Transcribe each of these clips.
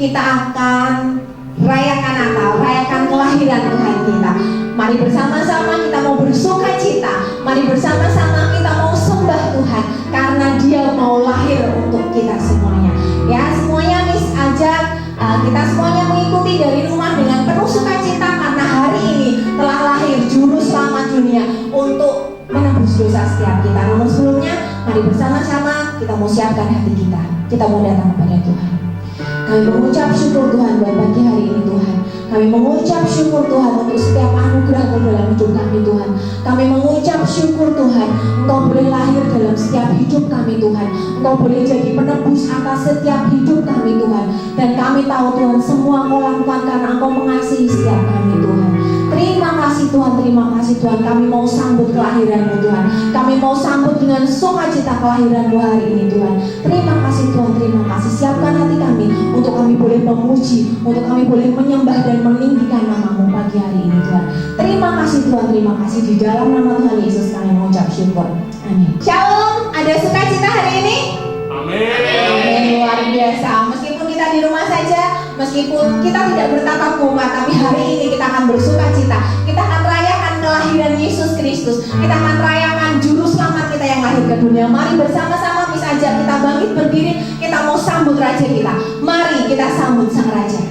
kita akan rayakan Natal, rayakan kelahiran Tuhan kita. Mari bersama-sama kita mau bersuka cita. Mari bersama-sama kita mau sembah Tuhan karena Dia mau lahir untuk kita semuanya. Ya, semuanya Miss ajak kita semuanya mengikuti dari rumah dengan penuh sukacita karena hari ini telah lahir Juru Selamat dunia untuk menebus dosa setiap kita. Namun sebelumnya, mari bersama-sama kita mau siapkan hati kita. Kita mau datang kepada Tuhan. Kami mengucap syukur Tuhan buat pagi hari ini Tuhan. Kami mengucap syukur Tuhan untuk setiap anugerah dalam hidup kami Tuhan. Kami mengucap syukur Tuhan, Engkau boleh lahir dalam setiap hidup kami Tuhan. Engkau boleh jadi penebus atas setiap hidup kami Tuhan. Dan kami tahu Tuhan, semua Engkau lakukan karena Engkau mengasihi setiap kami Tuhan. Terima kasih Tuhan, terima kasih Tuhan. Kami mau sambut kelahiran-Mu Tuhan. Kami mau sambut dengan sukacita kelahiran-Mu hari ini Tuhan. Terima kasih Tuhan, terima kasih. Siapkan hati kami untuk kami boleh memuji, untuk kami boleh menyembah dan meninggikan nama-Mu pagi hari ini Tuhan. Terima kasih Tuhan, terima kasih. Di dalam nama Tuhan Yesus kami mengucap syukur. Amin. Shalom, ada sukacita hari ini? Amin. Amin, luar biasa. Meskipun kita di rumah saja, meskipun kita tidak bertatap muka, tapi hari ini kita akan bersukacita. Kita akan rayakan kelahiran Yesus Kristus. Kita akan rayakan Juru Selamat kita yang lahir ke dunia. Mari bersama-sama Miss ajak kita bangkit berdiri. Kita mau sambut Raja kita. Mari kita sambut Sang Raja.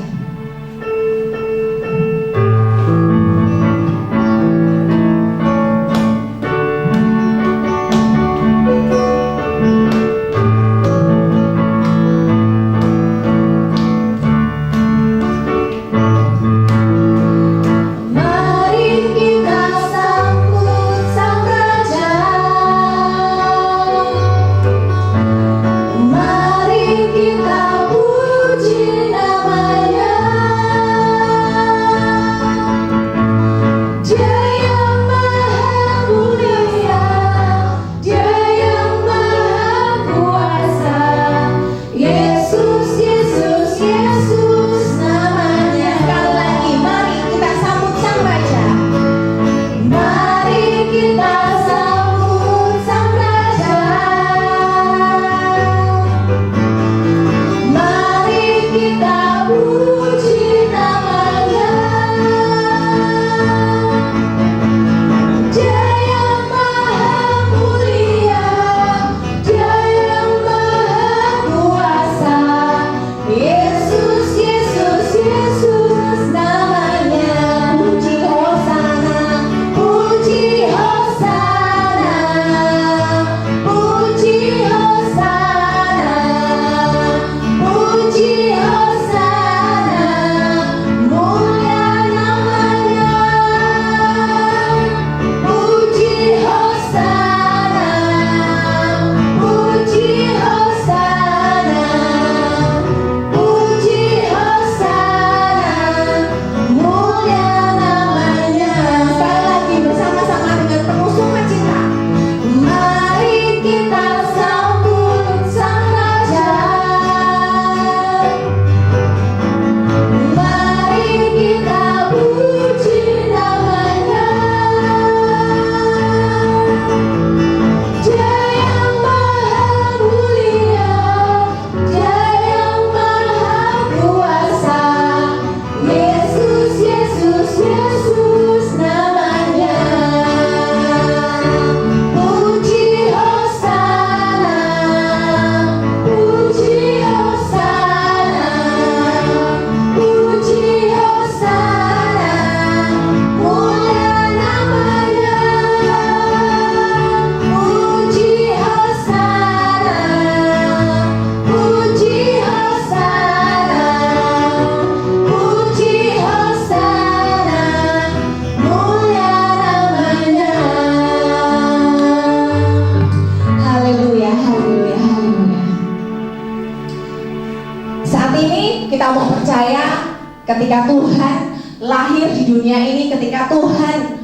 Ketika Tuhan lahir di dunia ini, ketika Tuhan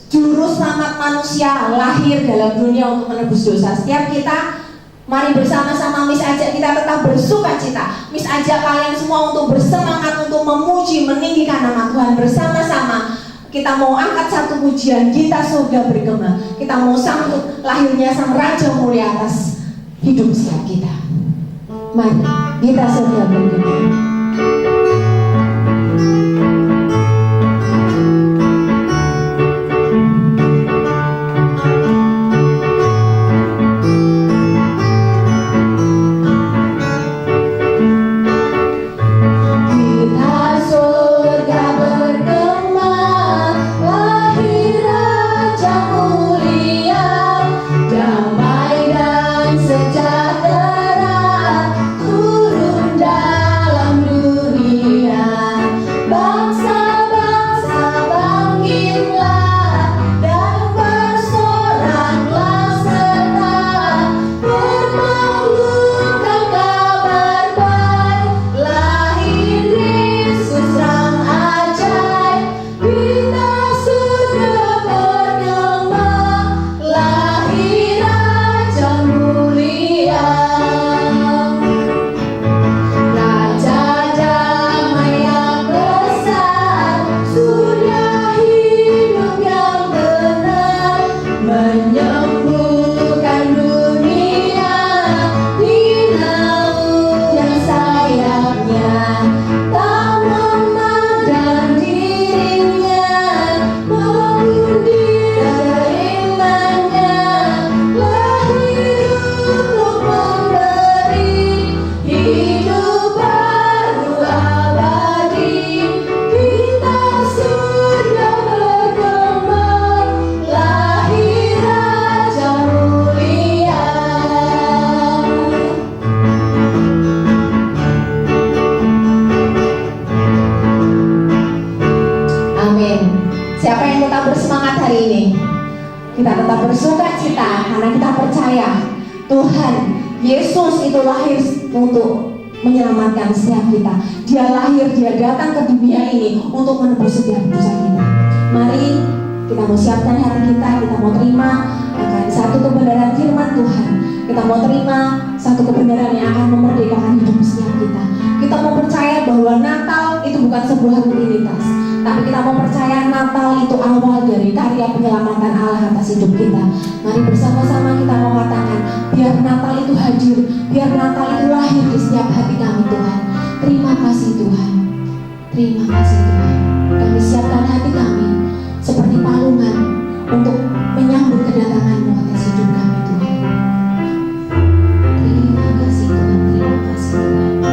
Juru Selamat manusia lahir dalam dunia untuk menebus dosa setiap kita, mari bersama-sama Miss ajak kita tetap bersukacita. Miss ajak kalian semua untuk bersemangat, untuk memuji, meninggikan nama Tuhan bersama-sama. Kita mau angkat satu pujian, Gita Surga Bergema. Kita mau sambut lahirnya Sang Raja mulia atas hidup setiap kita. Mari, Gita Surga Bergema. Siapa yang tetap bersemangat hari ini? Kita tetap bersuka cita karena kita percaya Tuhan Yesus itu lahir untuk menyelamatkan setiap kita. Dia lahir, dia datang ke dunia ini untuk menebus setiap dosa kita. Mari kita mau siapkan hati kita mau terima akan satu kebenaran firman Tuhan. Kita mau terima satu kebenaran yang akan memerdekakan hidup setiap kita. Kita mau percaya bahwa Natal itu bukan sebuah rutinitas, tapi kita mau percaya Natal itu awal dari karya penyelamatan Allah atas hidup kita. Mari bersama-sama kita mau katakan, biar Natal itu hadir, biar Natal itu lahir di setiap hati kami Tuhan. Terima kasih Tuhan. Terima kasih Tuhan. Kami siapkan hati kami seperti palungan untuk menyambut kedatangan-Mu atas hidup kami Tuhan. Terima kasih Tuhan. Terima kasih Tuhan.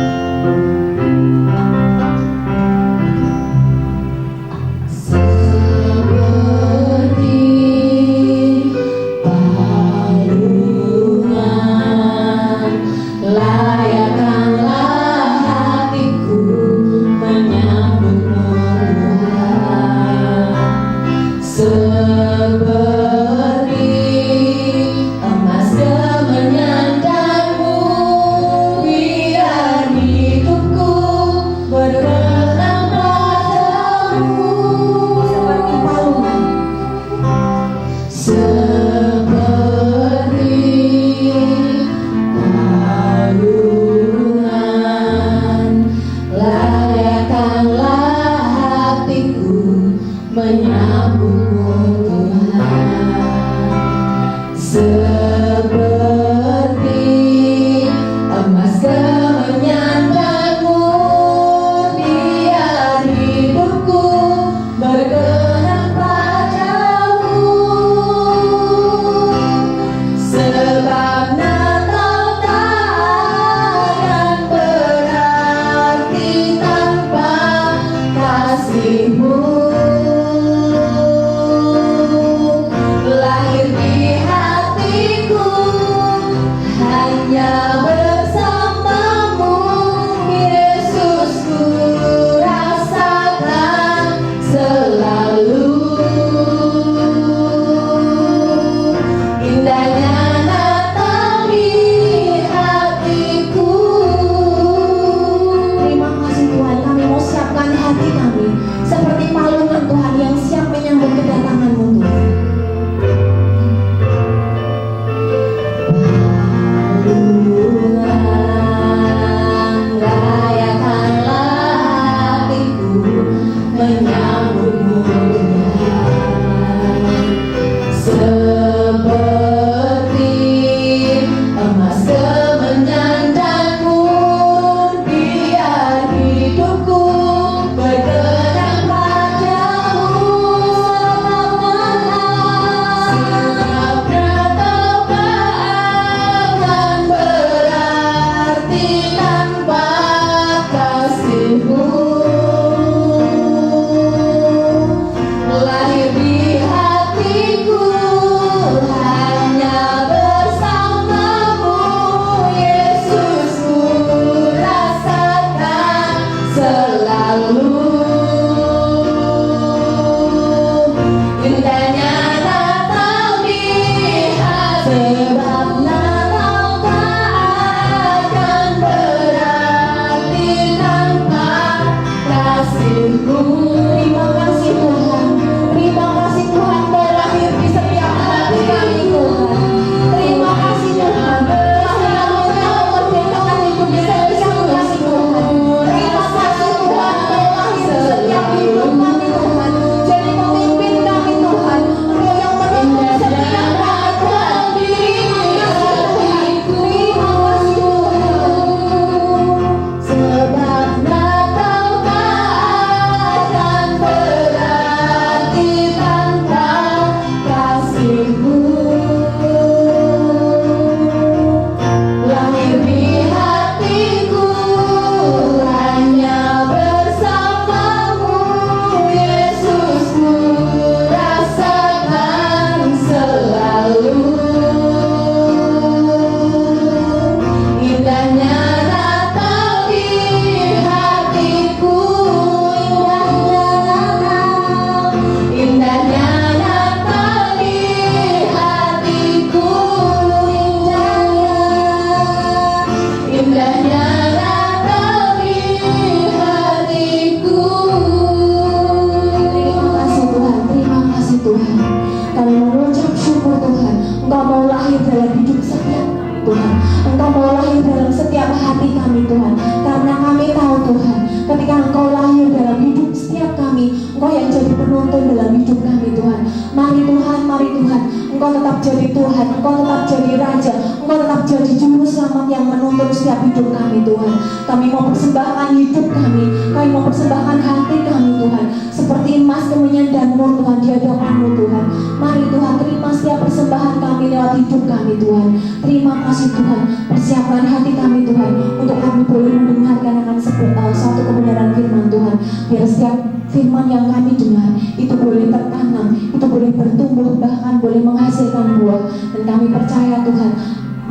jadi Tuhan, Engkau tetap jadi Raja, Engkau tetap jadi Juru Selamat yang menuntun setiap hidup kami Tuhan. Kami mau persembahkan hidup kami mau persembahkan hati kami Tuhan, seperti emas, kemenyan dan mur Tuhan di hadapan-Mu Tuhan. Mari Tuhan, terima setiap persembahan kami lewat hidup kami Tuhan. Terima kasih Tuhan, persiapkan hati kami Tuhan, untuk kami boleh mendengarkan akan suatu kebenaran firman Tuhan. Biar setiap firman yang kami dengar itu boleh tertanam, itu boleh bertumbuh, bahkan boleh menghasilkan buah. Dan kami percaya Tuhan,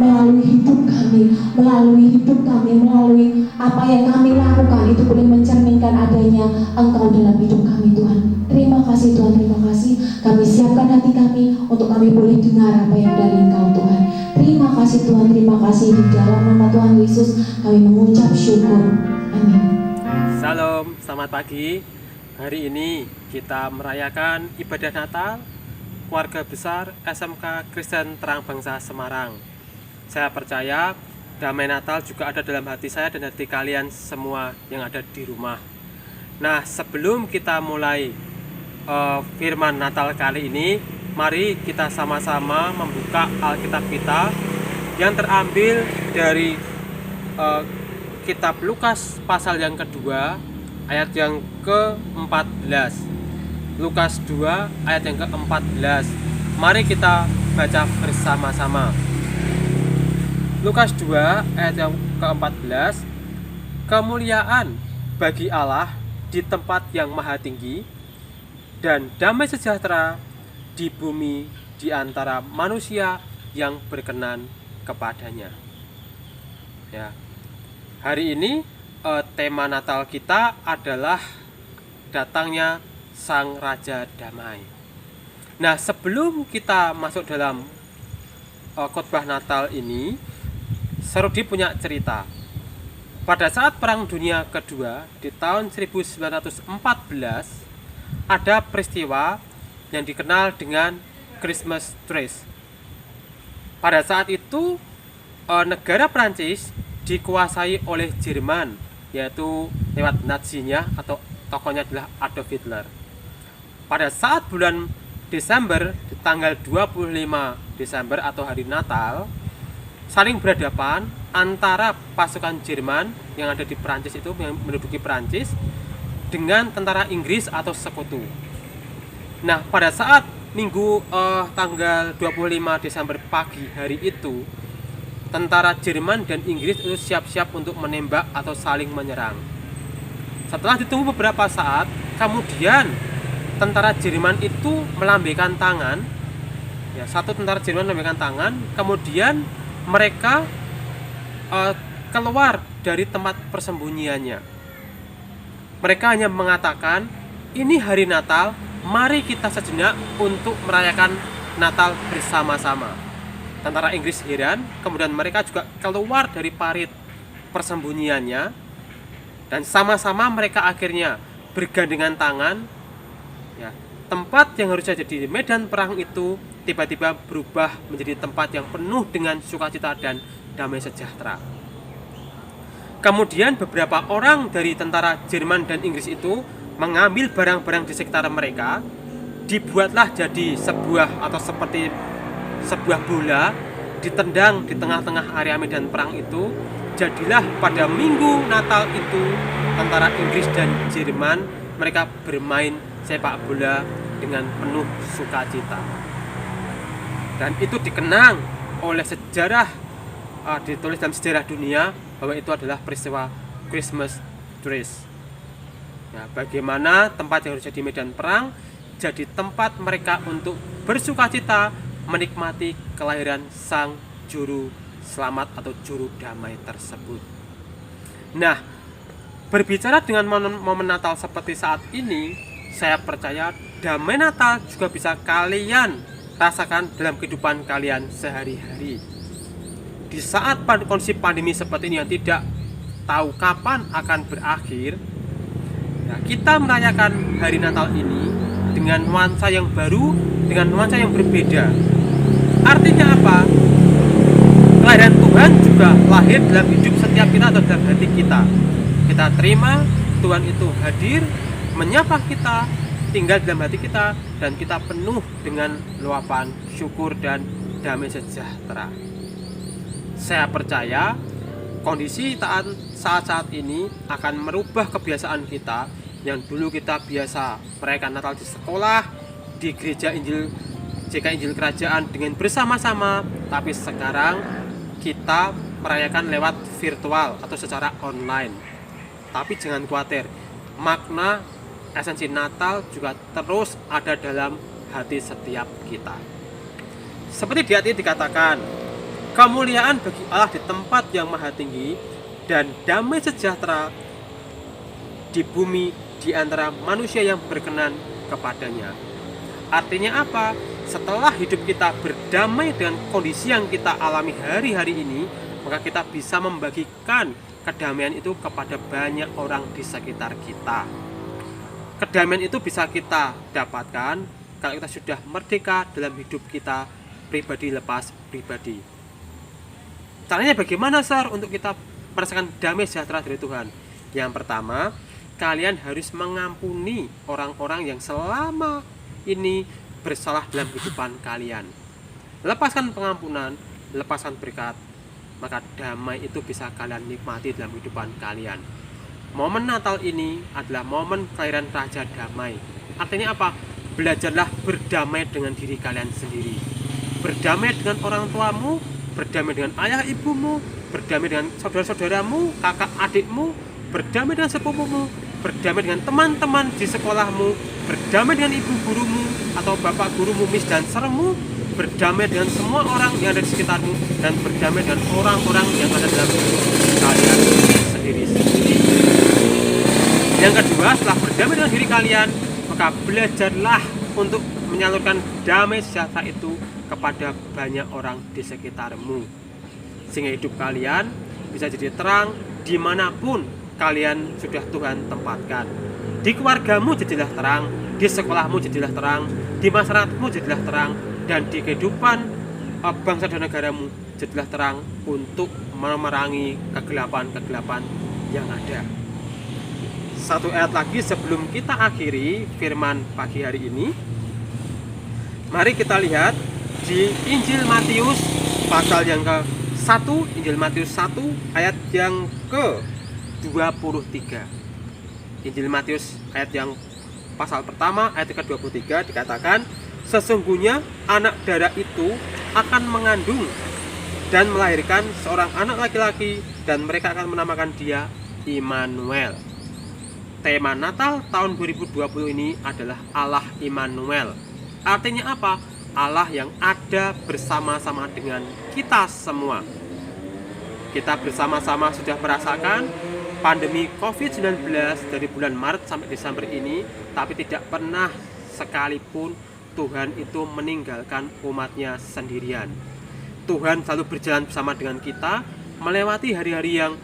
melalui hidup kami, melalui apa yang kami lakukan, itu boleh mencerminkan adanya Engkau dalam hidup kami Tuhan. Terima kasih Tuhan, terima kasih. Kami siapkan hati kami untuk kami boleh dengar apa yang dari Engkau Tuhan. Terima kasih Tuhan, terima kasih. Di dalam nama Tuhan Yesus kami mengucap syukur. Amin. Salam, selamat pagi. Hari ini kita merayakan ibadah Natal keluarga besar SMK Kristen Terang Bangsa Semarang. Saya percaya damai Natal juga ada dalam hati saya dan hati kalian semua yang ada di rumah. Nah, sebelum kita mulai firman Natal kali ini, mari kita sama-sama membuka Alkitab kita yang terambil dari kitab Lukas pasal yang kedua ayat yang ke-14. Lukas 2 ayat yang ke-14. Mari kita baca bersama-sama. Lukas 2 ayat yang ke-14. Kemuliaan bagi Allah di tempat yang maha tinggi, dan damai sejahtera di bumi di antara manusia yang berkenan kepadanya. Ya. Hari ini tema Natal kita adalah datangnya Sang Raja Damai. Nah, sebelum kita masuk dalam khotbah Natal ini, Serudi punya cerita. Pada saat Perang Dunia Kedua di tahun 1914, ada peristiwa yang dikenal dengan Christmas Truce. Pada saat itu negara Prancis dikuasai oleh Jerman, yaitu lewat Nazinya atau tokohnya adalah Adolf Hitler. Pada saat bulan Desember, di tanggal 25 Desember atau hari Natal, saling berhadapan antara pasukan Jerman yang ada di Prancis itu, yang menduduki Prancis, dengan tentara Inggris atau sekutu. Nah, pada saat minggu tanggal 25 Desember pagi hari itu, tentara Jerman dan Inggris itu siap-siap untuk menembak atau saling menyerang. Setelah ditunggu beberapa saat, kemudian tentara Jerman itu melambaikan tangan. Ya, satu tentara Jerman melambaikan tangan, kemudian mereka keluar dari tempat persembunyiannya. Mereka hanya mengatakan, ini hari Natal, mari kita sejenak untuk merayakan Natal bersama-sama. Tentara Inggris heran, kemudian mereka juga keluar dari parit persembunyiannya, dan sama-sama mereka akhirnya bergandengan tangan. Ya, tempat yang harusnya jadi medan perang itu tiba-tiba berubah menjadi tempat yang penuh dengan sukacita dan damai sejahtera. Kemudian beberapa orang dari tentara Jerman dan Inggris itu mengambil barang-barang di sekitar mereka, dibuatlah jadi sebuah atau seperti sebuah bola, ditendang di tengah-tengah area medan perang itu. Jadilah pada minggu Natal itu tentara Inggris dan Jerman mereka bermain sepak bola dengan penuh sukacita. Dan itu dikenang oleh sejarah, ditulis dalam sejarah dunia bahwa itu adalah peristiwa Christmas Truce. Nah, bagaimana tempat yang harus jadi medan perang jadi tempat mereka untuk bersukacita menikmati kelahiran Sang Juru Selamat atau Juru Damai tersebut. Nah, berbicara dengan momen Natal seperti saat ini, saya percaya damai Natal juga bisa kalian rasakan dalam kehidupan kalian sehari-hari. Di saat kondisi pandemi seperti ini yang tidak tahu kapan akan berakhir, nah, kita merayakan hari Natal ini dengan nuansa yang baru, dengan nuansa yang berbeda. Artinya apa? Kelahiran Tuhan juga lahir dalam hidup setiap kita atau dalam hati kita. Kita terima Tuhan itu hadir, menyapa kita, tinggal dalam hati kita, dan kita penuh dengan luapan syukur dan damai sejahtera. Saya percaya kondisi saat ini akan merubah kebiasaan kita yang dulu kita biasa merayakan Natal di sekolah, di gereja Injil GKI Injil Kerajaan dengan bersama-sama, tapi sekarang kita merayakan lewat virtual atau secara online. Tapi jangan khawatir, makna esensi Natal juga terus ada dalam hati setiap kita. Seperti di ayat dikatakan, kemuliaan bagi Allah di tempat yang maha tinggi dan damai sejahtera di bumi di antara manusia yang berkenan kepadanya. Artinya apa? Setelah hidup kita berdamai dengan kondisi yang kita alami hari-hari ini, maka kita bisa membagikan kedamaian itu kepada banyak orang di sekitar kita. Kedamaian itu bisa kita dapatkan kalau kita sudah merdeka dalam hidup kita pribadi lepas pribadi. Caranya bagaimana, Sar, untuk kita merasakan damai sejahtera dari Tuhan? Yang pertama, kalian harus mengampuni orang-orang yang selama ini bersalah dalam kehidupan kalian. Lepaskan pengampunan, lepaskan berkat, maka damai itu bisa kalian nikmati dalam kehidupan kalian. Momen Natal ini adalah momen kelahiran Raja Damai. Artinya apa? Belajarlah berdamai dengan diri kalian sendiri. Berdamai dengan orang tuamu, berdamai dengan ayah ibumu, berdamai dengan saudara-saudaramu, kakak adikmu, berdamai dengan sepupumu, berdamai dengan teman-teman di sekolahmu, berdamai dengan ibu gurumu atau bapak gurumu, mis dan sermu, berdamai dengan semua orang yang ada di sekitarmu, dan berdamai dengan orang-orang yang ada dalam kalian sendiri-sendiri. Yang kedua, setelah berdamai dengan diri kalian, maka belajarlah untuk menyalurkan damai sejahtera itu kepada banyak orang di sekitarmu, sehingga hidup kalian bisa jadi terang dimanapun kalian sudah Tuhan tempatkan. Di keluargamu jadilah terang, di sekolahmu jadilah terang, di masyarakatmu jadilah terang, dan di kehidupan bangsa dan negaramu jadilah terang untuk memerangi kegelapan-kegelapan yang ada. Satu ayat lagi sebelum kita akhiri firman pagi hari ini, mari kita lihat di Injil Matius pasal yang ke-1, Injil Matius 1 ayat yang ke-23. Injil Matius ayat yang pasal pertama ayat ke-23 dikatakan, sesungguhnya anak darah itu akan mengandung dan melahirkan seorang anak laki-laki, dan mereka akan menamakan dia Immanuel. Tema Natal tahun 2020 ini adalah Allah Immanuel. Artinya apa? Allah yang ada bersama-sama dengan kita semua. Kita bersama-sama sudah merasakan pandemi COVID-19 dari bulan Maret sampai Desember ini, tapi tidak pernah sekalipun Tuhan itu meninggalkan umatnya sendirian. Tuhan selalu berjalan bersama dengan kita, melewati hari-hari yang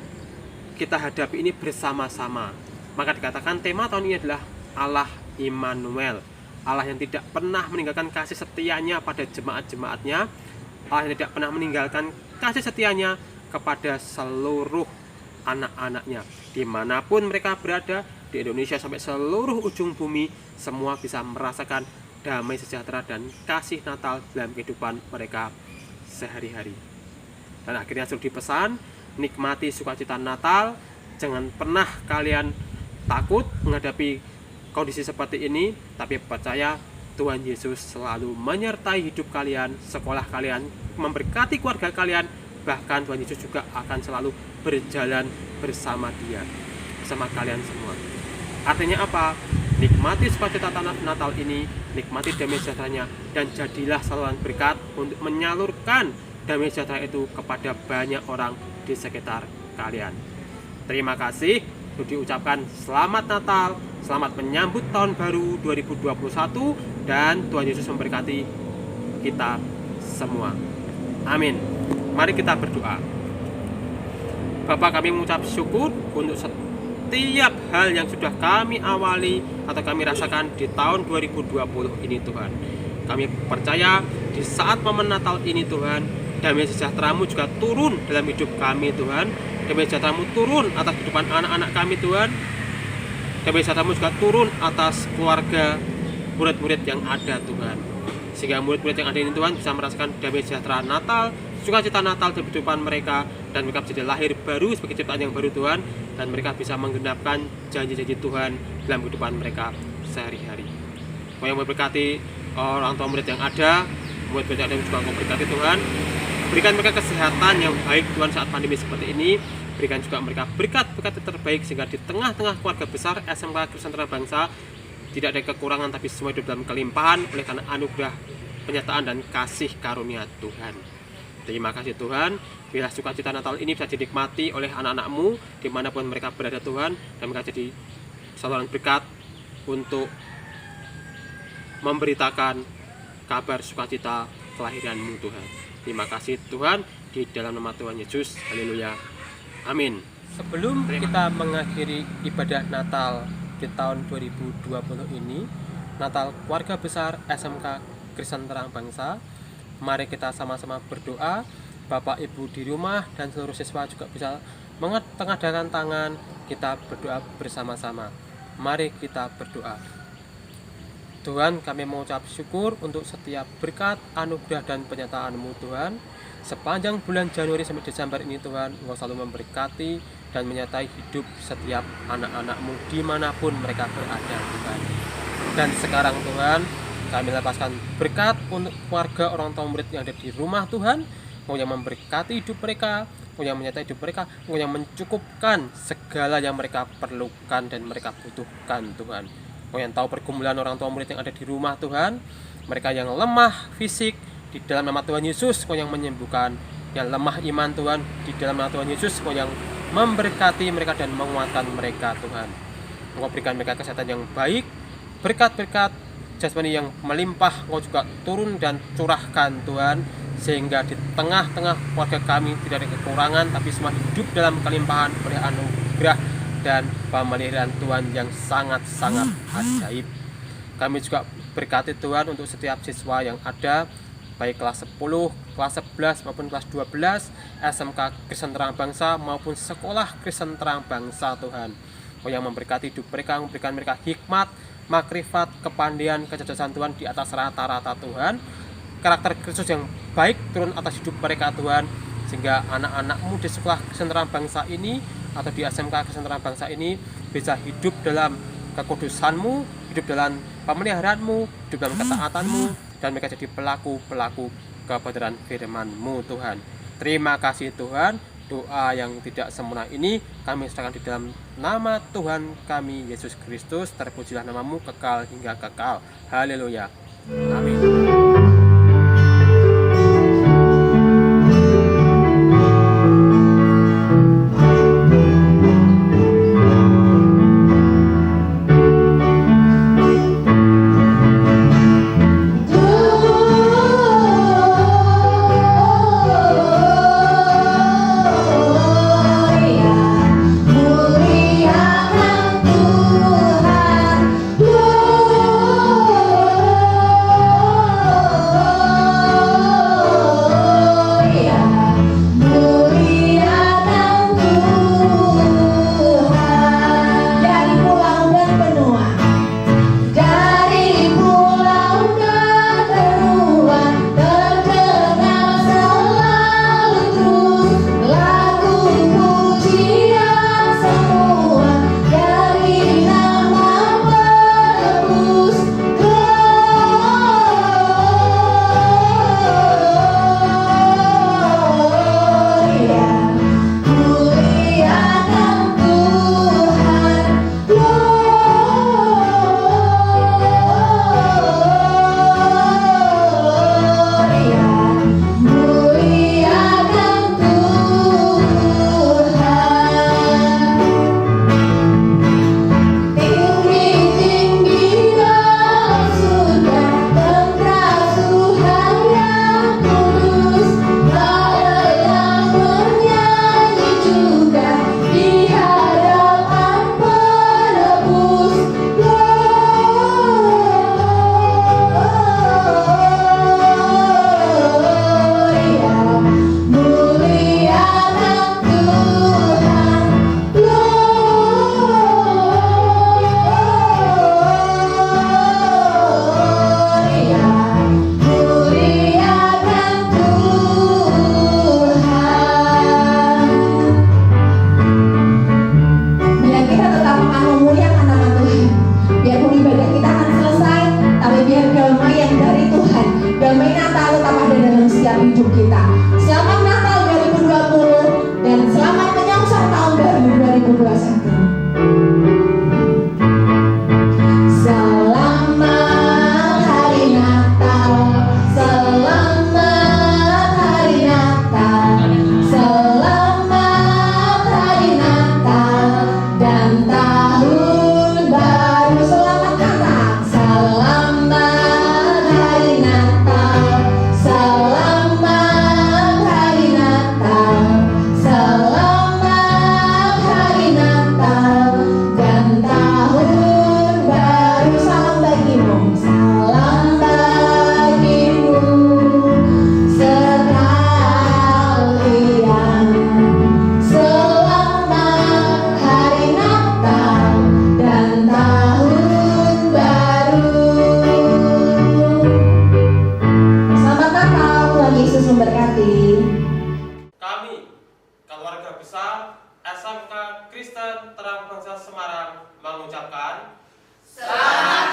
kita hadapi ini bersama-sama. Maka dikatakan tema tahun ini adalah Allah Immanuel. Allah yang tidak pernah meninggalkan kasih setianya pada jemaat-jemaatnya. Allah yang tidak pernah meninggalkan kasih setianya kepada seluruh anak-anaknya. Dimanapun mereka berada, di Indonesia sampai seluruh ujung bumi, semua bisa merasakan damai sejahtera dan kasih Natal dalam kehidupan mereka sehari-hari. Dan akhirnya sudah dipesan, nikmati sukacita Natal. Jangan pernah kalian takut menghadapi kondisi seperti ini, tapi percaya Tuhan Yesus selalu menyertai hidup kalian, sekolah kalian, memberkati keluarga kalian, bahkan Tuhan Yesus juga akan selalu berjalan bersama Dia, bersama kalian semua. Artinya apa? Nikmati sukacita Natal ini, nikmati damai sejahteranya, dan jadilah saluran berkat untuk menyalurkan damai sejahtera itu kepada banyak orang di sekitar kalian. Terima kasih. Diucapkan selamat Natal, selamat menyambut tahun baru 2021, dan Tuhan Yesus memberkati kita semua. Amin. Mari kita berdoa. Bapa, kami mengucap syukur untuk setiap hal yang sudah kami awali atau kami rasakan di tahun 2020 ini, Tuhan. Kami percaya di saat momen Natal ini, Tuhan, damai sejahtera-Mu juga turun dalam hidup kami, Tuhan. Damai sejahtera-Mu turun atas kehidupan anak-anak kami, Tuhan. Damai sejahtera-Mu juga turun atas keluarga, murid-murid yang ada, Tuhan. sehingga murid-murid yang ada ini Tuhan bisa merasakan damai sejahtera Natal, sukacita Natal dalam kehidupan mereka, dan mereka menjadi lahir baru sebagai ciptaan yang baru Tuhan, dan mereka bisa menggenapkan janji-janji Tuhan dalam kehidupan mereka sehari-hari. Kau yang memberkati orang tua murid yang ada, murid-murid yang ada juga Kau berkati Tuhan, berikan mereka kesehatan yang baik Tuhan saat pandemi seperti ini. Berikan juga mereka berkat-berkat terbaik sehingga di tengah-tengah keluarga besar SMK Kristen Terang Bangsa tidak ada kekurangan tapi semua hidup dalam kelimpahan oleh karena anugerah penyertaan dan kasih karunia Tuhan. Terima kasih Tuhan, biarlah sukacita Natal ini bisa dinikmati oleh anak-anak-Mu dimanapun mereka berada Tuhan, dan mereka jadi saluran berkat untuk memberitakan kabar sukacita kelahiran-Mu Tuhan. Terima kasih Tuhan, di dalam nama Tuhan Yesus, haleluya, amin. Sebelum kita mengakhiri ibadah Natal di tahun 2020 ini, Natal keluarga besar SMK Kristen Terang Bangsa, mari kita sama-sama berdoa. Bapak Ibu di rumah dan seluruh siswa juga bisa mengadakan tangan, kita berdoa bersama-sama. Mari kita berdoa. Tuhan, kami mengucap syukur untuk setiap berkat, anugerah dan penyertaan-Mu Tuhan. Sepanjang bulan Januari sampai Desember ini Tuhan, Engkau selalu memberkati dan menyertai hidup setiap anak-anak-Mu dimanapun mereka berada Tuhan. Dan sekarang Tuhan, kami lepaskan berkat untuk keluarga orang tua murid yang ada di rumah Tuhan. Engkau yang memberkati hidup mereka, Engkau yang menyertai hidup mereka, Engkau yang mencukupkan segala yang mereka perlukan dan mereka butuhkan Tuhan. Engkau yang tahu pergumulan orang tua murid yang ada di rumah Tuhan, mereka yang lemah fisik, di dalam nama Tuhan Yesus Engkau yang menyembuhkan, yang lemah iman Tuhan, di dalam nama Tuhan Yesus Engkau yang memberkati mereka dan menguatkan mereka Tuhan. Engkau berikan mereka kesehatan yang baik, berkat-berkat jasmani yang melimpah Engkau juga turun dan curahkan Tuhan, sehingga di tengah-tengah keluarga kami tidak ada kekurangan tapi semua hidup dalam kelimpahan oleh anugerah dan pemeliharaan Tuhan yang sangat-sangat ajaib. Kami juga berkati Tuhan untuk setiap siswa yang ada, baik kelas 10, kelas 11 maupun kelas 12 SMK Kristen Terang Bangsa maupun sekolah Kristen Terang Bangsa Tuhan. Engkau yang memberkati hidup mereka, memberikan mereka hikmat, makrifat, kepandaian, kecerdasan Tuhan di atas rata-rata Tuhan. Karakter Kristus yang baik turun atas hidup mereka Tuhan, sehingga anak-anak-Mu di sekolah Kristen Terang Bangsa ini atau di SMK Kristen Terang Bangsa ini bisa hidup dalam kekudusan-Mu, hidup dalam pemeliharaanmu, hidup dalam ketaatan-Mu, dan mereka jadi pelaku-pelaku kebenaran firman-Mu Tuhan. Terima kasih Tuhan, doa yang tidak sempurna ini kami serahkan di dalam nama Tuhan kami Yesus Kristus. Terpujilah nama-Mu kekal hingga kekal. Haleluya, amin. Selamat